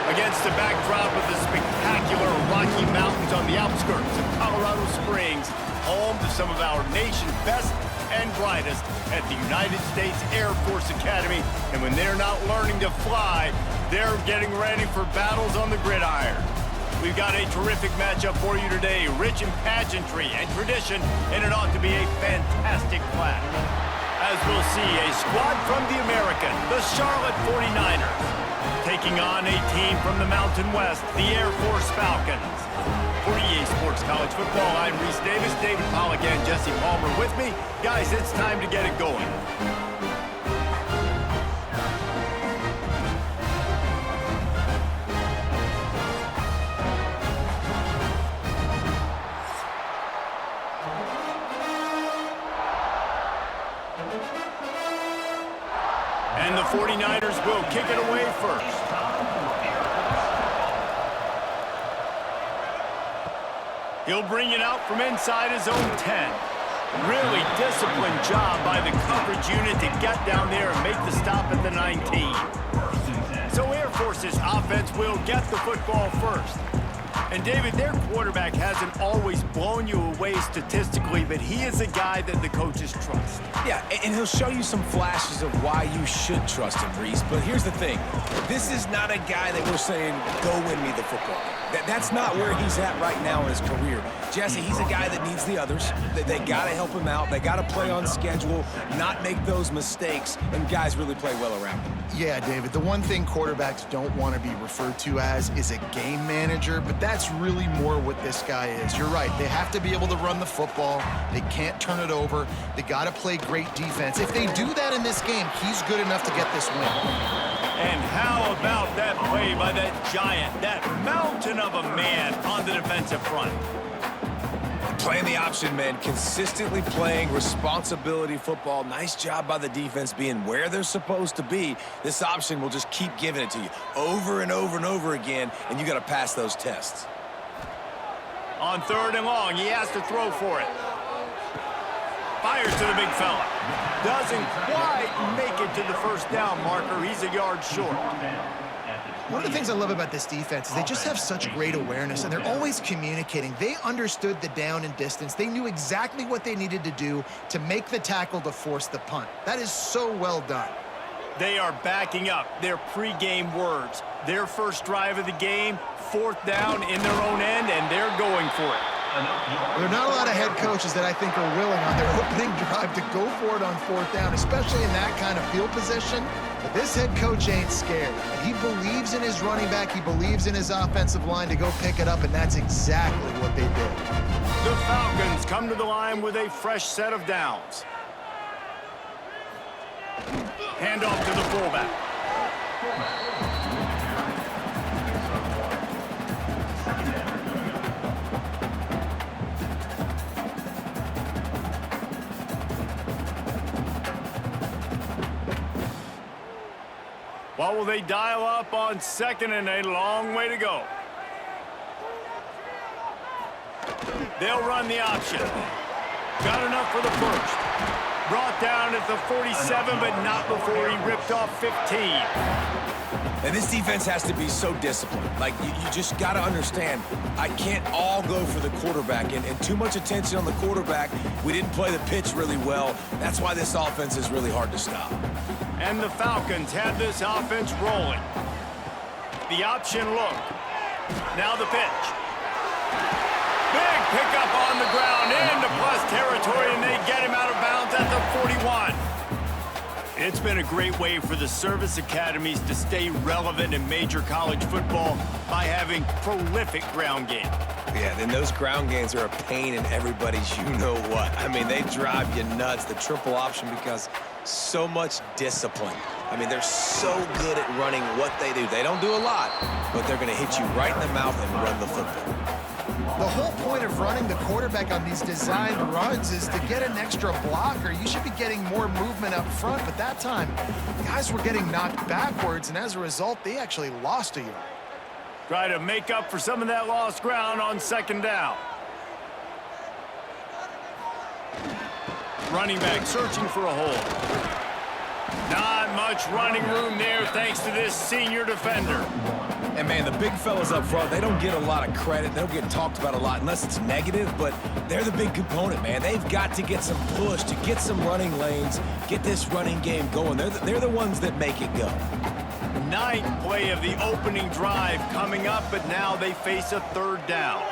Against the backdrop of the spectacular Rocky Mountains on the outskirts of Colorado Springs, home to some of our nation's best and brightest at the United States Air Force Academy. And when they're not learning to fly, they're getting ready for battles on the gridiron. We've got a terrific matchup for you today, rich in pageantry and tradition, and it ought to be a fantastic clash. As we'll see, a squad from the American, the Charlotte 49ers, taking on a team from the Mountain West, the Air Force Falcons. For EA Sports College Football, I'm Reese Davis, David Pollack, and Jesse Palmer with me. Guys, it's time to get it going. And the 49ers will kick it away first. He'll bring it out from inside his own 10. Really disciplined job by the coverage unit to get down there and make the stop at the 19. So Air Force's offense will get the football first. And David, their quarterback hasn't always blown you away statistically, but he is a guy that the coaches trust. Yeah, and he'll show you some flashes of why you should trust him, Reese. But here's the thing. This is not a guy that we're saying, go win me the football. That's not where he's at right now in his career. Jesse, he's a guy that needs the others. They got to help him out. They got to play on schedule, not make those mistakes, and guys really play well around him. Yeah, David, the one thing quarterbacks don't want to be referred to as is a game manager, but that's really more what this guy is. You're right. They have to be able to run the football. They can't turn it over. They got to play great defense. If they do that in this game, he's good enough to get this win. And how about that play by that giant, that mountain of a man on the defensive front? Playing the option, man. Consistently playing responsibility football. Nice job by the defense being where they're supposed to be. This option will just keep giving it to you over and over and over again, and you got to pass those tests. On 3rd and long, he has to throw for it. Fires to the big fella. Doesn't quite make it to the first down marker. He's a yard short. One of the things I love about this defense is they just have such great awareness, and they're always communicating. They understood the down and distance. They knew exactly what they needed to do to make the tackle to force the punt. That is so well done. They are backing up their pregame words. Their first drive of the game, 4th down in their own end, and they're going for it. There are not a lot of head coaches that I think are willing on their opening drive to go for it on 4th down, especially in that kind of field position. But this head coach ain't scared. He believes in his running back. He believes in his offensive line to go pick it up, and that's exactly what they did. The Falcons come to the line with a fresh set of downs. Handoff to the fullback. What will they dial up on 2nd and a long way to go? They'll run the option. Got enough for the first. Brought down at the 47, but not before he ripped off 15. And this defense has to be so disciplined. Like, you just got to understand, I can't all go for the quarterback. And too much attention on the quarterback. We didn't play the pitch really well. That's why this offense is really hard to stop. And the Falcons have this offense rolling. The option look. Now the pitch. Big pickup on the ground into plus territory, and they get him out of bounds at the 41. It's been a great way for the service academies to stay relevant in major college football by having prolific ground game. Yeah, then those ground games are a pain in everybody's you-know-what. I mean, they drive you nuts, the triple option, because so much discipline. I mean, they're so good at running what they do. They don't do a lot, but they're going to hit you right in the mouth and run the football. The whole point of running the quarterback on these designed runs is to get an extra blocker. You should be getting more movement up front, but that time, guys were getting knocked backwards, and as a result, they actually lost a yard. Try to make up for some of that lost ground on 2nd down. Running back searching for a hole. Not much running room there thanks to this senior defender. And, man, the big fellas up front, they don't get a lot of credit. They don't get talked about a lot unless it's negative, but they're the big component, man. They've got to get some push, to get some running lanes, get this running game going. They're the ones that make it go. Ninth play of the opening drive coming up, but now they face a third down.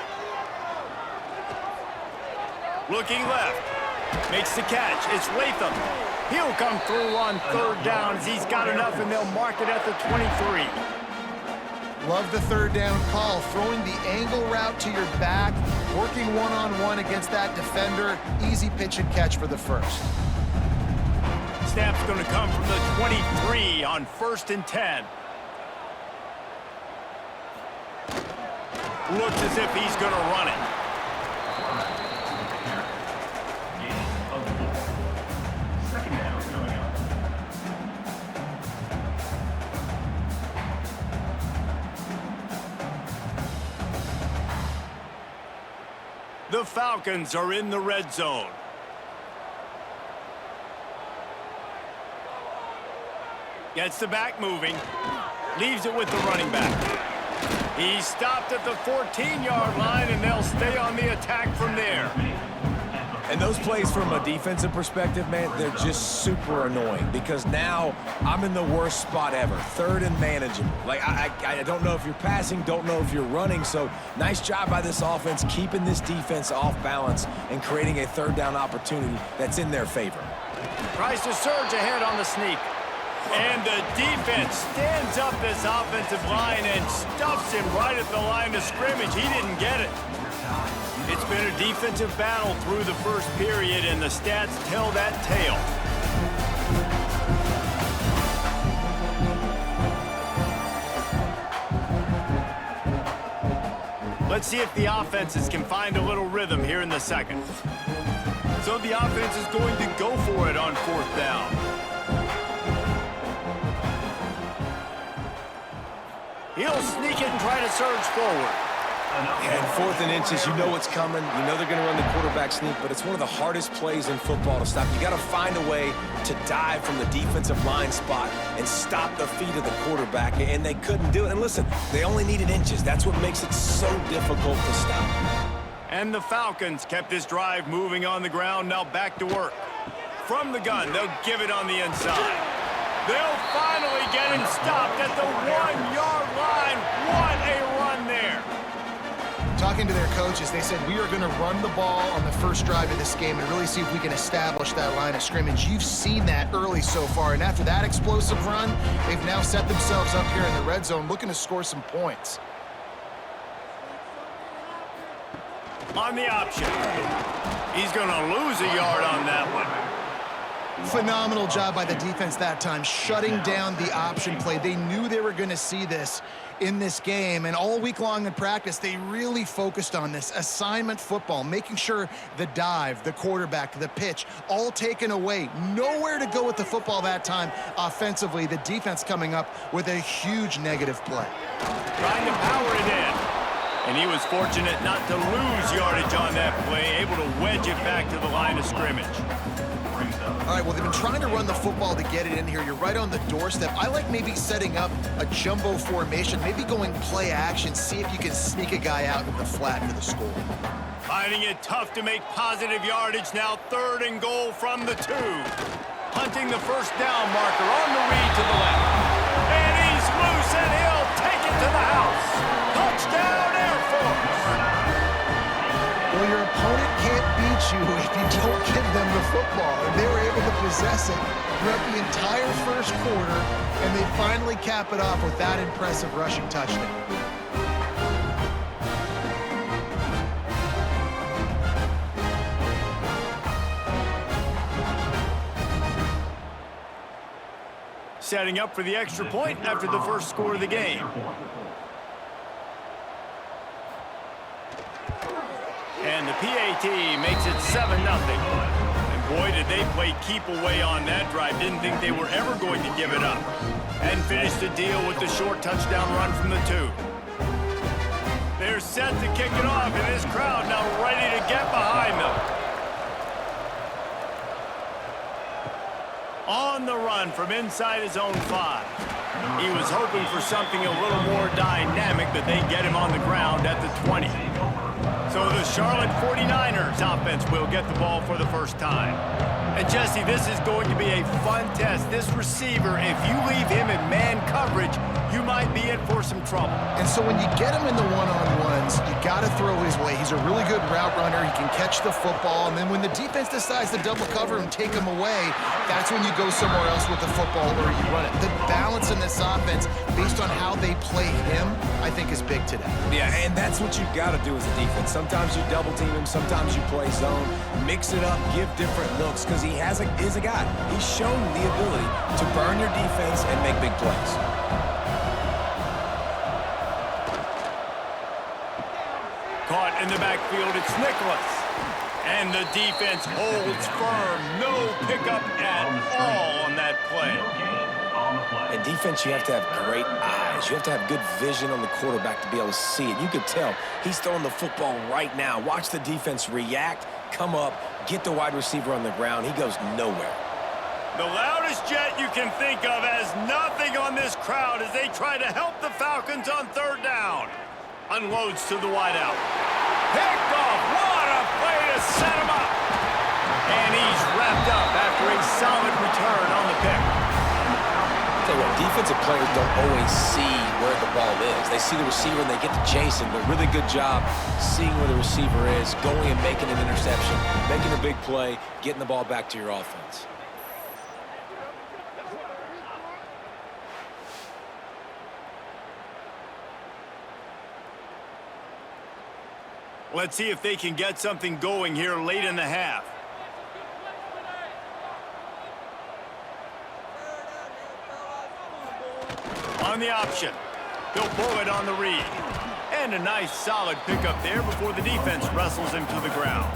Looking left. Makes the catch. It's Latham. He'll come through on third down as he's got enough, and they'll mark it at the 23. Love the third down call. Throwing the angle route to your back, working one-on-one against that defender. Easy pitch and catch for the first. Snap's going to come from the 23 on 1st and 10. Looks as if he's going to run it. The Falcons are in the red zone. Gets the back moving. Leaves it with the running back. He's stopped at the 14-yard line, and they'll stay on the attack from there. And those plays from a defensive perspective, man, they're just super annoying because now I'm in the worst spot ever, third and manageable. Like, I don't know if you're passing, don't know if you're running, so nice job by this offense keeping this defense off balance and creating a third down opportunity that's in their favor. Tries to surge ahead on the sneak. And the defense stands up this offensive line and stuffs him right at the line of scrimmage. He didn't get it. It's been a defensive battle through the first period, and the stats tell that tale. Let's see if the offenses can find a little rhythm here in the second. So the offense is going to go for it on 4th down. He'll sneak it and try to surge forward. And 4th and inches, you know what's coming. You know they're going to run the quarterback sneak, but it's one of the hardest plays in football to stop. You got to find a way to dive from the defensive line spot and stop the feet of the quarterback, and they couldn't do it. And listen, they only needed inches. That's what makes it so difficult to stop. And the Falcons kept this drive moving on the ground. Now back to work. From the gun, they'll give it on the inside. They'll finally get him stopped at the 1-yard line. What a run there. Talking to their coaches, they said, we are going to run the ball on the first drive of this game and really see if we can establish that line of scrimmage. You've seen that early so far, and after that explosive run, they've now set themselves up here in the red zone looking to score some points. On the option. He's going to lose a yard on that one. Phenomenal job by the defense that time, shutting down the option play. They knew they were going to see this in this game, and all week long in practice, they really focused on this assignment football, making sure the dive, the quarterback, the pitch, all taken away. Nowhere to go with the football that time offensively. The defense coming up with a huge negative play. Trying to power it in. And he was fortunate not to lose yardage on that play, able to wedge it back to the line of scrimmage. All right, well, they've been trying to run the football to get it in here. You're right on the doorstep. I like maybe setting up a jumbo formation, maybe going play action, see if you can sneak a guy out in the flat for the score. Finding it tough to make positive yardage now. 3rd and goal from the 2. Hunting the first down marker on the read to the left. And he's loose, and he'll take it to the house. Touchdown, Air Force. Well, your opponent can't beat you if you don't give them the football. And they were able to possess it throughout the entire first quarter, and they finally cap it off with that impressive rushing touchdown. Setting up for the extra point after the first score of the game. And the PAT makes it 7-0. And boy, did they play keep away on that drive. Didn't think they were ever going to give it up. And finished the deal with the short touchdown run from the 2. They're set to kick it off, and this crowd now ready to get behind them. On the run from inside his own 5. He was hoping for something a little more dynamic, but they get him on the ground at the 20. So the Charlotte 49ers offense will get the ball for the first time. And Jesse, this is going to be a fun test. This receiver, if you leave him in man coverage, you might be in for some trouble. And so when you get him in the one-on-ones, you got to throw his way. He's a really good route runner. He can catch the football. And then when the defense decides to double cover and take him away, that's when you go somewhere else with the football or you run it. The balance in this offense, based on how they play him, I think is big today. Yeah, and that's what you've got to do as a defense. Sometimes you double team him, sometimes you play zone. Mix it up, give different looks, because he is a guy. He's shown the ability to burn your defense and make big plays. Caught in the backfield, it's Nicholas. And the defense holds firm. No pickup at all on that play. In defense, you have to have great eyes. You have to have good vision on the quarterback to be able to see it. You could tell he's throwing the football right now. Watch the defense react, come up, get the wide receiver on the ground. He goes nowhere. The loudest jet you can think of has nothing on this crowd as they try to help the Falcons on third down. Unloads to the wideout. Picked off. What a play to set him up. And he's wrapped up after a solid return on the pick. Tell you what, defensive players don't always see where the ball is. They see the receiver and they get to chase him, but really good job seeing where the receiver is, going and making an interception, making a big play, getting the ball back to your offense. Let's see if they can get something going here late in the half. On the option. He'll pull it on the read. And a nice solid pickup there before the defense wrestles him to the ground.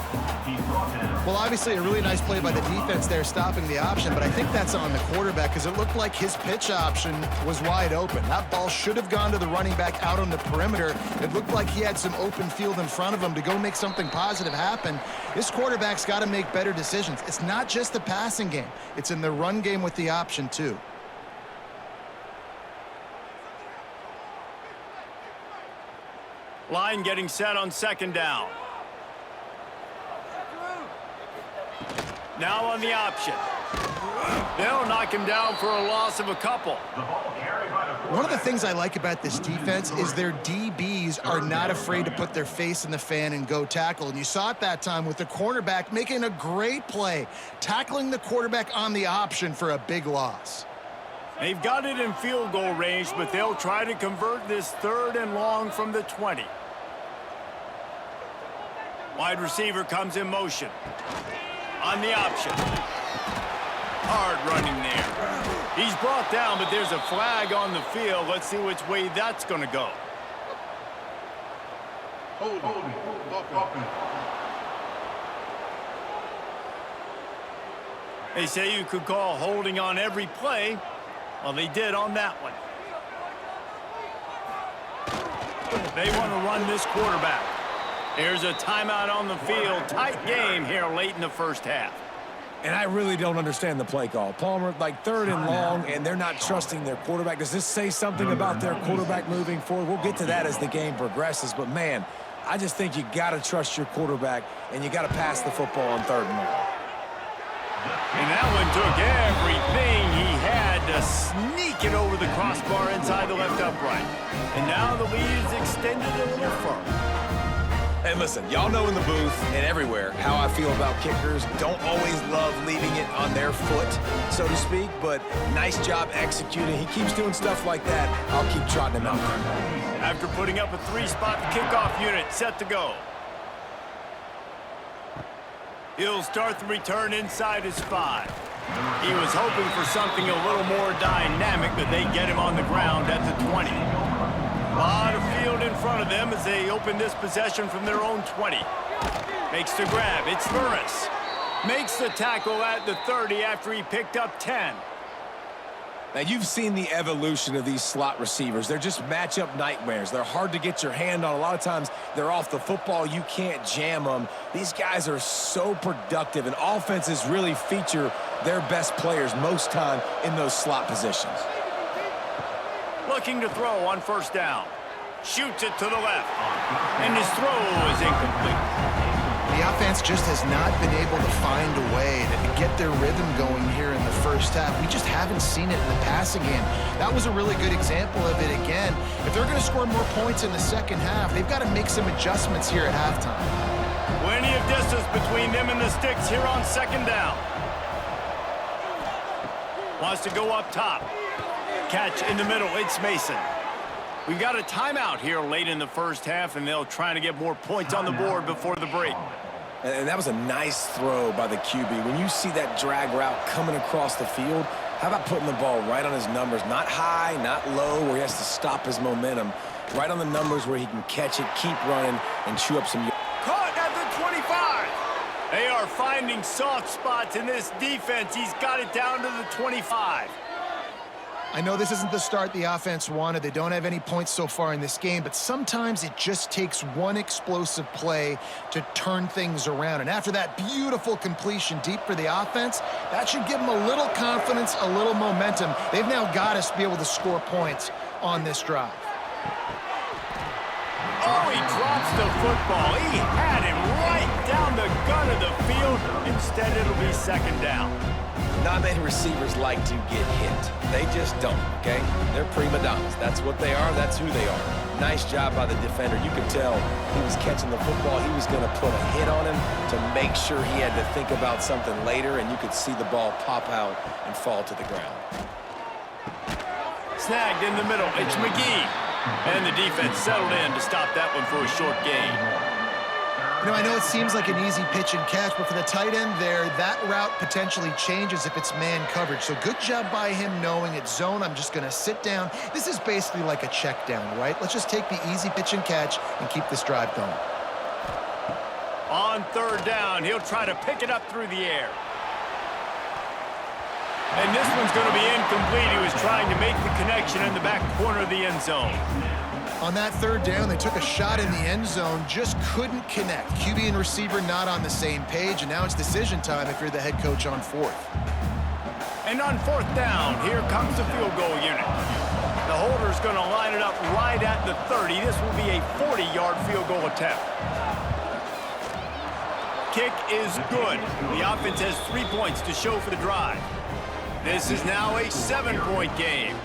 Well, obviously a really nice play by the defense there stopping the option, but I think that's on the quarterback because it looked like his pitch option was wide open. That ball should have gone to the running back out on the perimeter. It looked like he had some open field in front of him to go make something positive happen. This quarterback's got to make better decisions. It's not just the passing game. It's in the run game with the option too. Line getting set on second down. Now on the option. They'll knock him down for a loss of a couple. One of the things I like about this defense is their DBs are not afraid to put their face in the fan and go tackle. And you saw it that time with the cornerback making a great play, tackling the quarterback on the option for a big loss. They've got it in field goal range, but they'll try to convert this third and long from the 20. Wide receiver comes in motion. On the option. Hard running there. He's brought down, but there's a flag on the field. Let's see which way that's going to go. They say you could call holding on every play. Well, they did on that one. They want to run this quarterback. Here's a timeout on the field. Tight game here late in the first half. And I really don't understand the play call. Palmer, like third and long, and they're not trusting their quarterback. Does this say something about their quarterback moving forward? We'll get to that as the game progresses. But, man, I just think you got to trust your quarterback, and you got to pass the football on third and long. And that one took everything he had to sneak it over the crossbar inside the left upright. And now the lead is extended a little further. And listen, y'all know in the booth and everywhere how I feel about kickers. Don't always love leaving it on their foot, so to speak, but nice job executing. He keeps doing stuff like that. I'll keep trotting him out there. After putting up a three-spot kickoff unit set to go. He'll start the return inside his 5. He was hoping for something a little more dynamic, but they get him on the ground at the 20. A lot of field in front of them as they open this possession from their own 20. Makes the grab. It's Burris. Makes the tackle at the 30 after he picked up 10. Now, you've seen the evolution of these slot receivers. They're just matchup nightmares. They're hard to get your hand on. A lot of times, they're off the football. You can't jam them. These guys are so productive, and offenses really feature their best players most time in those slot positions. looking to throw on first down. Shoots it to the left. And his throw is incomplete. The offense just has not been able to find a way to get their rhythm going here in the first half. We just haven't seen it in the passing game. That was a really good example of it again. If they're going to score more points in the second half, they've got to make some adjustments here at halftime. Plenty of distance between them and the sticks here on second down. Wants to go up top. Catch in the middle. It's Mason. We've got a timeout here late in the first half, and they'll try to get more points on the board before the break. And that was a nice throw by the QB. When you see that drag route coming across the field, how about putting the ball right on his numbers? Not high, not low, where he has to stop his momentum. Right on the numbers where he can catch it, keep running, and chew up some... Caught at the 25. They are finding soft spots in this defense. He's got it down to the 25. I know this isn't the start the offense wanted. They don't have any points so far in this game, but sometimes it just takes one explosive play to turn things around. And after that beautiful completion deep for the offense, that should give them a little confidence, a little momentum. They've now got us to be able to score points on this drive. Oh, he drops the football. He had him right down the gut of the field. Instead, it'll be second down. Not many receivers like to get hit. They just don't, okay? They're prima donnas. That's what they are. That's who they are. Nice job by the defender. You could tell he was catching the football. He was going to put a hit on him to make sure he had to think about something later, and you could see the ball pop out and fall to the ground. Snagged in the middle. It's McGee. And the defense settled in to stop that one for a short gain. You know, I know it seems like an easy pitch and catch, but for the tight end there, that route potentially changes if it's man coverage. So good job by him knowing it's zone. I'm just going to sit down. This is basically like a check down, right? Let's just take the easy pitch and catch and keep this drive going. On third down, he'll try to pick it up through the air. And this one's going to be incomplete. He was trying to make the connection in the back corner of the end zone. On that third down, they took a shot in the end zone, just couldn't connect. QB and receiver not on the same page, and now it's decision time if you're the head coach on fourth. And on fourth down, here comes the field goal unit. The holder's going to line it up right at the 30. This will be a 40-yard field goal attempt. Kick is good. The offense has 3 points to show for the drive. This is now a 7-point game.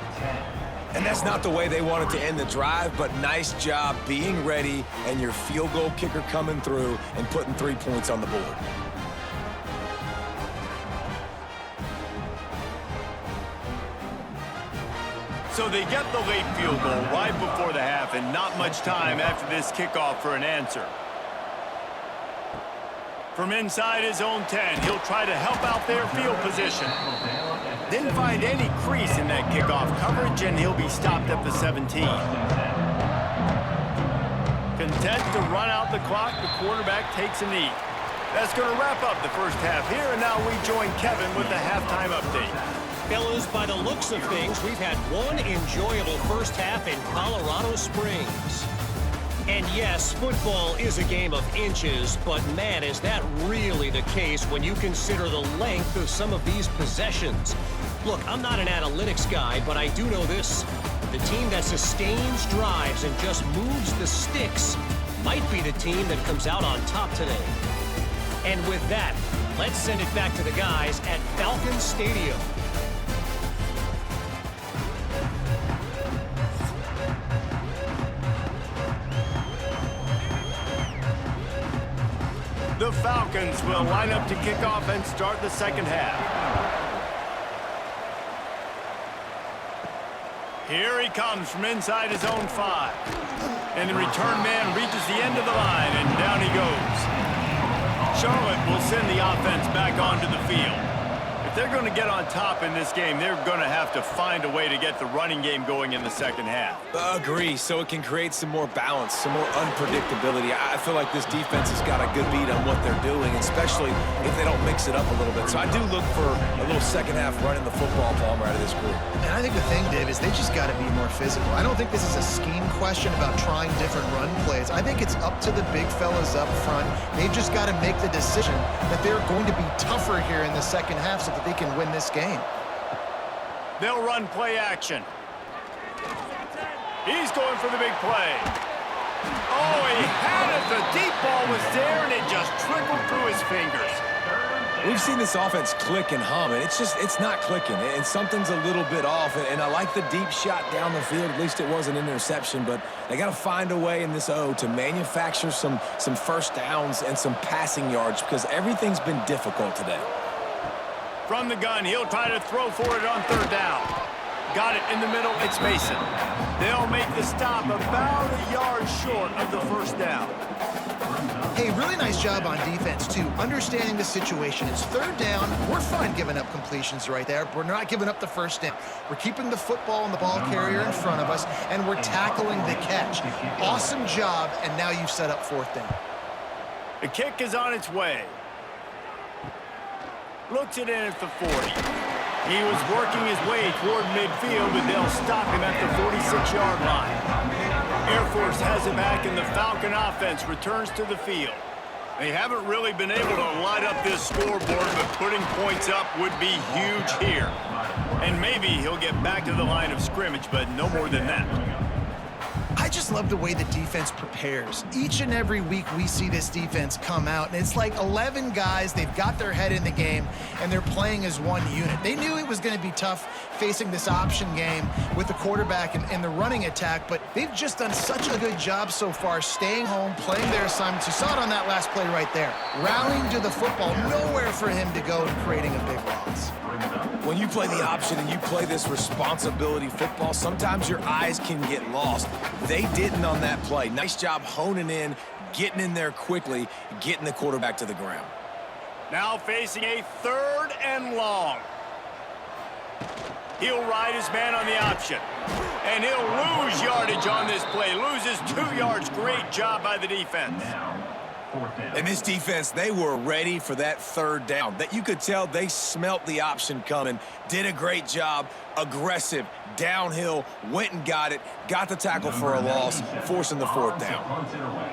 And that's not the way they wanted to end the drive, but nice job being ready and your field goal kicker coming through and putting 3 points on the board. So they get the late field goal right before the half, and not much time after this kickoff for an answer. From inside his own 10, he'll try to help out their field position. Didn't find any crease in that kickoff coverage, and he'll be stopped at the 17. Content to run out the clock, the quarterback takes a knee. That's going to wrap up the first half here, and now we join Kevin with the halftime update. Fellas, by the looks of things, we've had one enjoyable first half in Colorado Springs. And yes, football is a game of inches, but man, is that really the case when you consider the length of some of these possessions. Look, I'm not an analytics guy, but I do know this. The team that sustains drives and just moves the sticks might be the team that comes out on top today. And with that, let's send it back to the guys at Falcon Stadium. The Falcons will line up to kick off and start the second half. Here he comes from inside his own 5. And the return man reaches the end of the line, and down he goes. Charlotte will send the offense back onto the field. If they're going to get on top in this game, they're going to have to find a way to get the running game going in the second half. Agree, so it can create some more balance, some more unpredictability. I feel like this defense has got a good beat on what they're doing, especially if they don't mix it up a little bit. So I do look for a little second half running the football ball out of this group. And I think the thing, Dave, is they just got to be more physical. I don't think this is a scheme question about trying different run plays. I think it's up to the big fellas up front. They've just got to make the decision that they're going to be tougher here in the second half so that they can win this game. They'll run play action. He's going for the big play. Oh, he had it. The deep ball was there, and it just trickled through his fingers. We've seen this offense click and hum, and it's not clicking, and something's a little bit off. And I like the deep shot down the field. At least it was an interception, but they got to find a way in this O to manufacture some first downs and some passing yards because everything's been difficult today. From the gun, he'll try to throw for it on third down. Got it in the middle. It's Mason. They'll make the stop about a yard short of the first down. Hey, really nice job on defense, too. Understanding the situation. It's third down. We're fine giving up completions right there. We're not giving up the first down. We're keeping the football and the ball carrier in front of us, and we're tackling the catch. Awesome job, and now you've set up fourth down. The kick is on its way. Looks it in at the 40. He was working his way toward midfield, but they'll stop him at the 46-yard line. Air Force has it back, and the Falcon offense returns to the field. They haven't really been able to light up this scoreboard, but putting points up would be huge here. And maybe he'll get back to the line of scrimmage, but no more than that. I just love the way the defense prepares. Each and every week we see this defense come out, and it's like 11 guys. They've got their head in the game, and they're playing as one unit. They knew it was going to be tough facing this option game with the quarterback and the running attack, but they've just done such a good job so far staying home, playing their assignments. You saw it on that last play right there. Rallying to the football, nowhere for him to go and creating a big loss. When you play the option and you play this responsibility football, sometimes your eyes can get lost. They didn't on that play. Nice job honing in, getting in there quickly, getting the quarterback to the ground. Now facing a third and long. He'll ride his man on the option. And he'll lose yardage on this play. Loses 2 yards. Great job by the defense. And this defense, they were ready for that third down. That you could tell they smelt the option coming, did a great job, aggressive, downhill, went and got it, got the tackle for a loss, forcing the fourth down.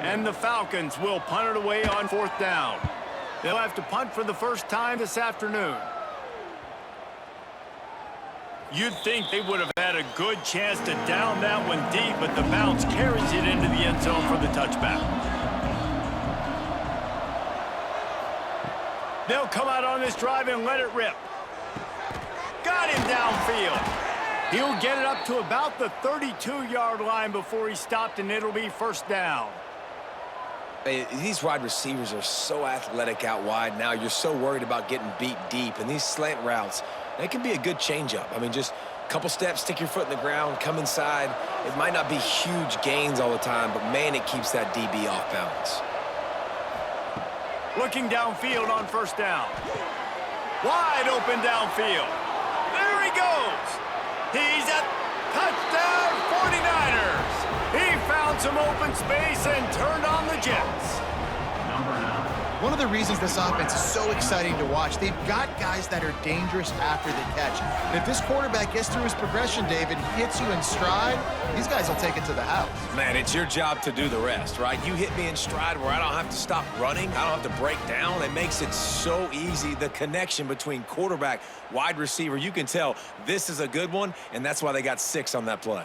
And the Falcons will punt it away on fourth down. They'll have to punt for the first time this afternoon. You'd think they would have had a good chance to down that one deep, but the bounce carries it into the end zone for the touchback. They'll come out on this drive and let it rip. Got him downfield. He'll get it up to about the 32-yard line before he stopped, and it'll be first down. Hey, these wide receivers are so athletic out wide now. You're so worried about getting beat deep. And these slant routes, they can be a good changeup. I mean, just a couple steps, stick your foot in the ground, come inside. It might not be huge gains all the time, but, man, it keeps that DB off balance. Looking downfield on first down. Wide open downfield. There he goes. He's at touchdown 49ers. He found some open space and turned on the Jets. One of the reasons this offense is so exciting to watch, they've got guys that are dangerous after the catch. And if this quarterback gets through his progression, David, hits you in stride, these guys will take it to the house. Man, it's your job to do the rest, right? You hit me in stride where I don't have to stop running. I don't have to break down. It makes it so easy. The connection between quarterback, wide receiver, you can tell this is a good one, and that's why they got 6 on that play.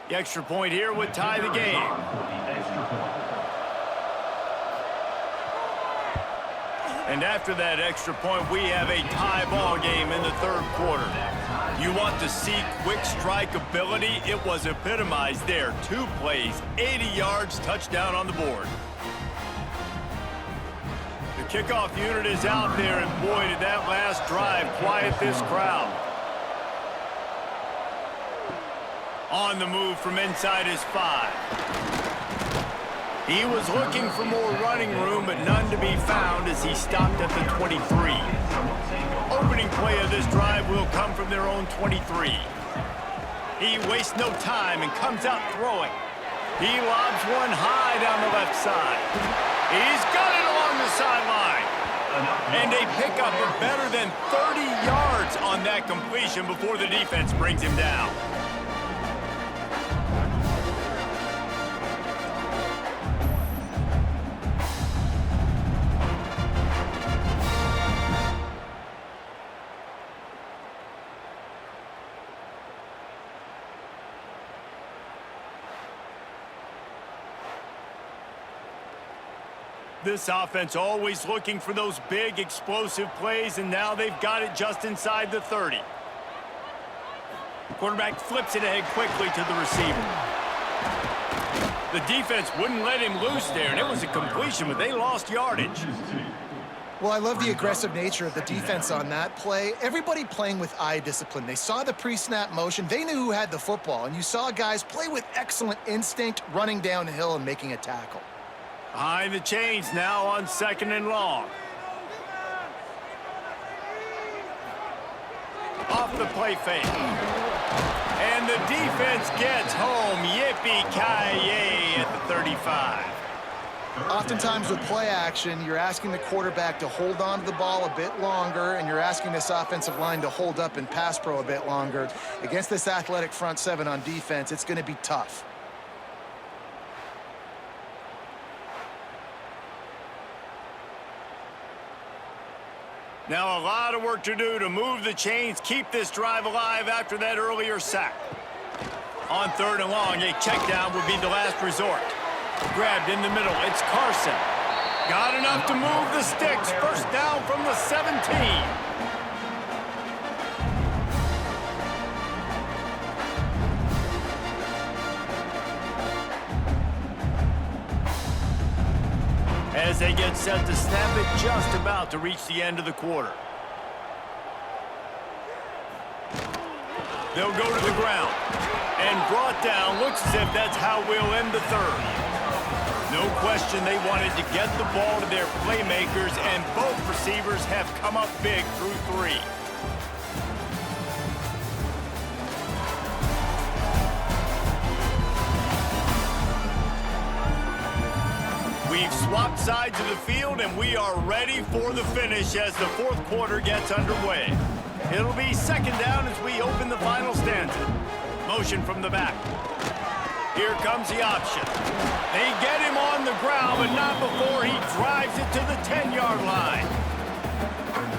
The extra point here would tie the game. And after that extra point, we have a tie ball game in the third quarter. You want to see quick strike ability? It was epitomized there. 2 plays, 80 yards, touchdown on the board. The kickoff unit is out there, and boy, did that last drive quiet this crowd. On the move from inside his 5. He was looking for more running room, but none to be found as he stopped at the 23. Opening play of this drive will come from their own 23. He wastes no time and comes out throwing. He lobs one high down the left side. He's got it along the sideline. And a pickup of better than 30 yards on that completion before the defense brings him down. This offense always looking for those big, explosive plays, and now they've got it just inside the 30. Quarterback flips it ahead quickly to the receiver. The defense wouldn't let him loose there, and it was a completion, but they lost yardage. Well, I love the aggressive nature of the defense on that play. Everybody playing with eye discipline. They saw the pre-snap motion. They knew who had the football, and you saw guys play with excellent instinct, running downhill and making a tackle. Behind the chains now on 2nd and long. Off the play fake. And the defense gets home. Yippee-ki-yay at the 35. Oftentimes with play action, you're asking the quarterback to hold on to the ball a bit longer, and you're asking this offensive line to hold up and pass pro a bit longer. Against this athletic front seven on defense, it's going to be tough. Now a lot of work to do to move the chains, keep this drive alive after that earlier sack. On 3rd and long, a check down would be the last resort. Grabbed in the middle, it's Carson. Got enough to move the sticks. First down from the 17. As they get set to snap it, just about to reach the end of the quarter. They'll go to the ground. And brought down, looks as if that's how we'll end the 3rd. No question they wanted to get the ball to their playmakers, and both receivers have come up big through 3. We've swapped sides of the field, and we are ready for the finish as the 4th quarter gets underway. It'll be 2nd down as we open the final stanza. Motion from the back. Here comes the option. They get him on the ground, but not before he drives it to the 10-yard line.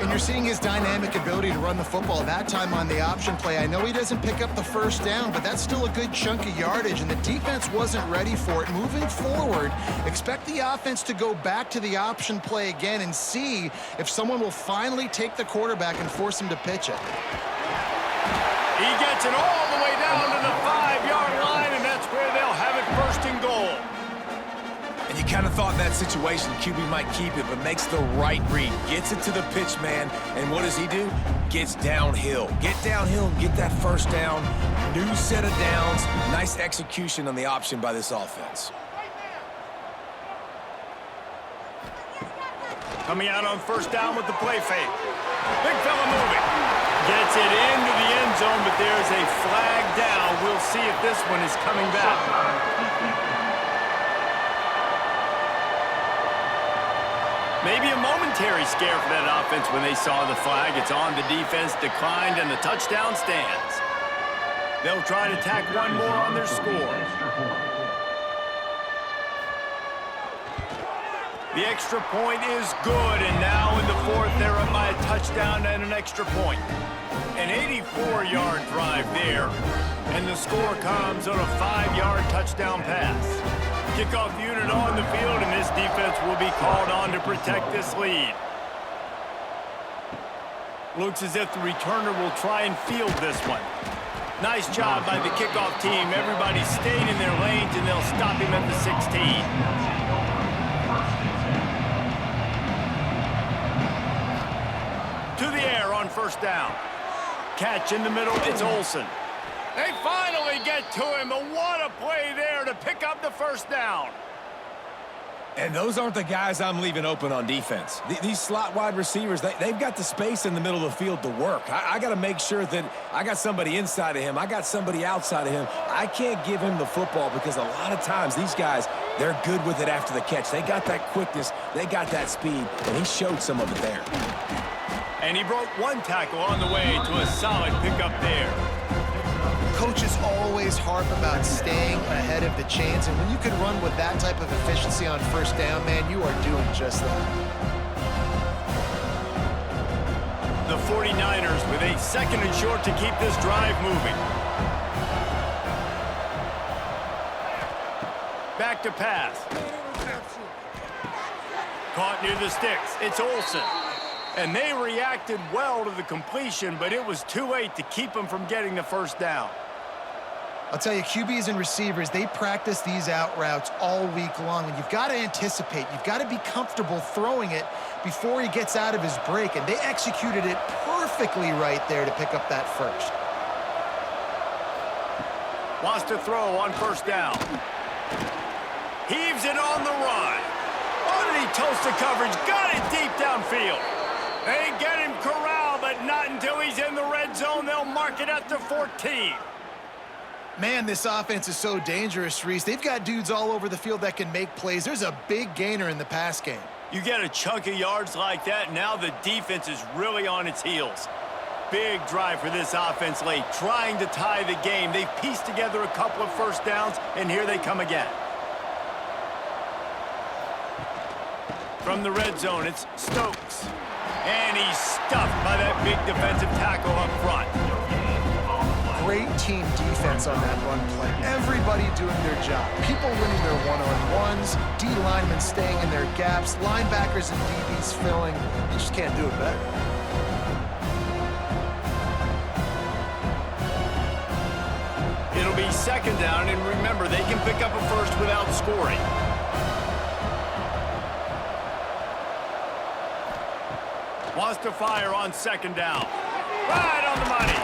And you're seeing his dynamic ability to run the football that time on the option play. I know he doesn't pick up the first down, but that's still a good chunk of yardage, and the defense wasn't ready for it. Moving forward, expect the offense to go back to the option play again and see if someone will finally take the quarterback and force him to pitch it. He gets it all the way down to the 5-yard line, and that's where they'll have it 1st and goal. And you kind of thought in that situation QB might keep it, but makes the right read. Gets it to the pitch man, and what does he do? Gets downhill. Get downhill and get that first down. New set of downs. Nice execution on the option by this offense. Coming out on 1st down with the play fake. Big fella moving. Gets it into the end zone, but there's a flag down. We'll see if this one is coming back. Maybe a momentary scare for that offense when they saw the flag. It's on, the defense declined, and the touchdown stands. They'll try to tack one more on their score. The extra point is good, and now in the 4th, they're up by a touchdown and an extra point. An 84-yard drive there, and the score comes on a 5-yard touchdown pass. Kickoff unit on the field, and this defense will be called on to protect this lead. Looks as if the returner will try and field this one. Nice job by the kickoff team. Everybody stayed in their lanes, and they'll stop him at the 16. To the air on 1st down. Catch in the middle, it's Olsen. They finally get to him, but what a play there to pick up the 1st down. And those aren't the guys I'm leaving open on defense. These slot wide receivers, they've got the space in the middle of the field to work. I got to make sure that I got somebody inside of him. I got somebody outside of him. I can't give him the football because a lot of times these guys, they're good with it after the catch. They got that quickness. They got that speed, and he showed some of it there. And he broke one tackle on the way to a solid pickup there. Coaches always harp about staying ahead of the chains, and when you can run with that type of efficiency on 1st down, man, you are doing just that. The 49ers with a 2nd and short to keep this drive moving. Back to pass. Caught near the sticks. It's Olsen. And they reacted well to the completion, but it was too late to keep them from getting the first down. I'll tell you, QBs and receivers, they practice these out routes all week long, and you've got to anticipate. You've got to be comfortable throwing it before he gets out of his break, and they executed it perfectly right there to pick up that first. Wants to throw on first down. Heaves it on the run. Oh, did he toast the coverage? Got it deep downfield. They get him corralled, but not until he's in the red zone. They'll mark it at the 14. Man, this offense is so dangerous, Reese. They've got dudes all over the field that can make plays. There's a big gainer in the pass game. You get a chunk of yards like that, now the defense is really on its heels. Big drive for this offense late, trying to tie the game. They've pieced together a couple of first downs, and here they come again. From the red zone, it's Stokes. And he's stuffed by that big defensive tackle up front. Great team defense on that run play. Everybody doing their job. People winning their one-on-ones, D linemen staying in their gaps, linebackers and DBs filling. You just can't do it better. It'll be second down, and remember, they can pick up a first without scoring. Wants to fire on second down. Right on the money.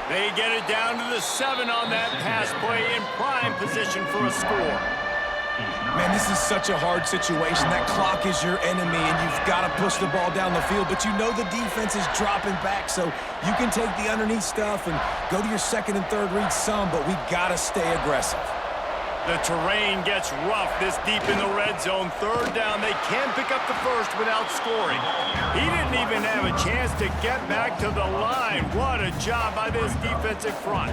They get it down to the 7 on that pass play in prime position for a score. Man, this is such a hard situation. That clock is your enemy, and you've got to push the ball down the field. But you know the defense is dropping back, so you can take the underneath stuff and go to your second and third read some, but we got to stay aggressive. The terrain gets rough this deep in the red zone. Third down, they can't pick up the first without scoring. He didn't even have a chance to get back to the line. What a job by this defensive front.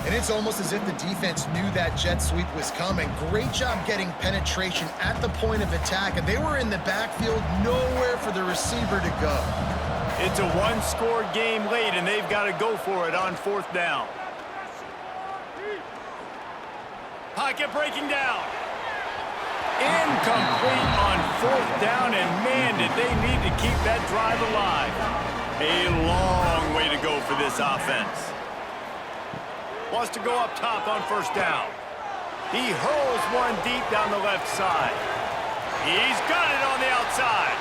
And it's almost as if the defense knew that jet sweep was coming. Great job getting penetration at the point of attack, and they were in the backfield, nowhere for the receiver to go. It's a one-score game late, and they've got to go for it on fourth down. Pocket breaking down. Incomplete on fourth down, and man, did they need to keep that drive alive. A long way to go for this offense. Wants to go up top on first down. He hurls one deep down the left side. He's got it on the outside.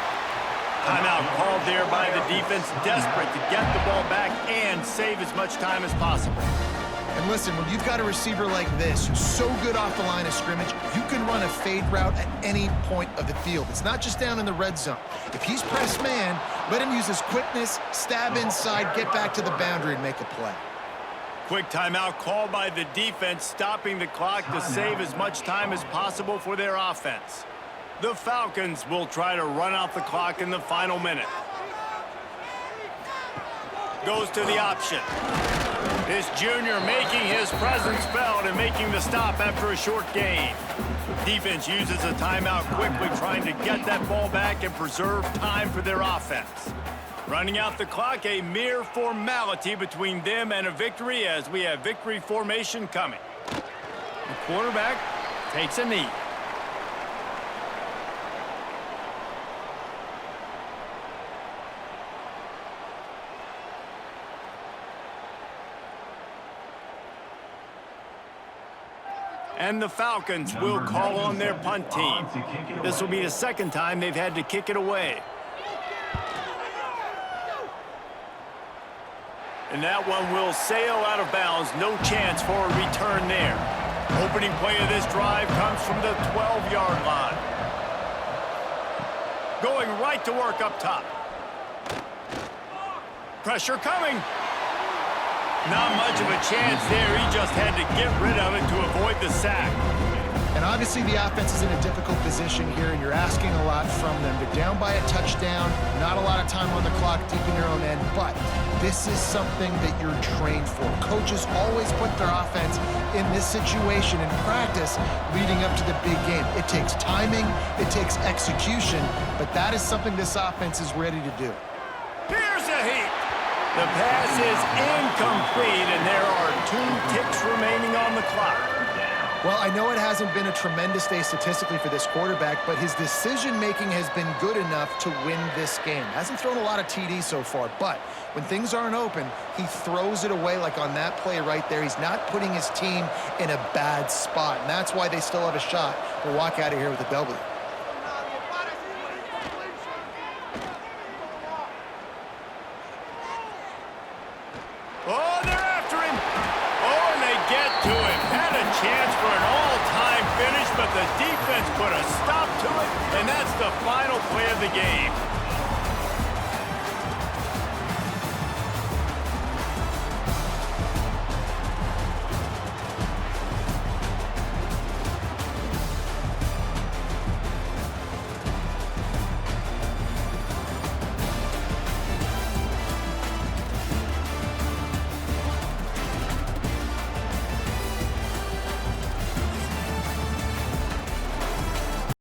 Timeout called there by the defense, desperate to get the ball back and save as much time as possible. And listen, when you've got a receiver like this who's so good off the line of scrimmage, you can run a fade route at any point of the field. It's not just down in the red zone. If he's pressed man, let him use his quickness, stab inside, get back to the boundary and make a play. Quick timeout called by the defense, stopping the clock to save as much time as possible for their offense. The Falcons will try to run out the clock in the final minute. Goes to the option. This junior making his presence felt and making the stop after a short gain. Defense uses a timeout quickly, trying to get that ball back and preserve time for their offense. Running out the clock, a mere formality between them and a victory as we have victory formation coming. The quarterback takes a knee. And the Falcons will call on their punt team. This will be the second time they've had to kick it away. And that one will sail out of bounds. No chance for a return there. Opening play of this drive comes from the 12-yard line. Going right to work up top. Pressure coming. Not much of a chance there. He just had to get rid of it to avoid the sack. And obviously the offense is in a difficult position here, and you're asking a lot from them. They're down by a touchdown, not a lot of time on the clock, deep in your own end, but this is something that you're trained for. Coaches always put their offense in this situation in practice leading up to the big game. It takes timing, it takes execution, but that is something this offense is ready to do. Here's a heat. The pass is incomplete, and there are 2 ticks remaining on the clock. Well, I know it hasn't been a tremendous day statistically for this quarterback, but his decision-making has been good enough to win this game. Hasn't thrown a lot of TDs so far, but when things aren't open, he throws it away like on that play right there. He's not putting his team in a bad spot, and that's why they still have a shot to walk out of here with a W. Oh, they're after him. Oh, and they get to him. Had a chance for an all-time finish, but the defense put a stop to it, and that's the final play of the game.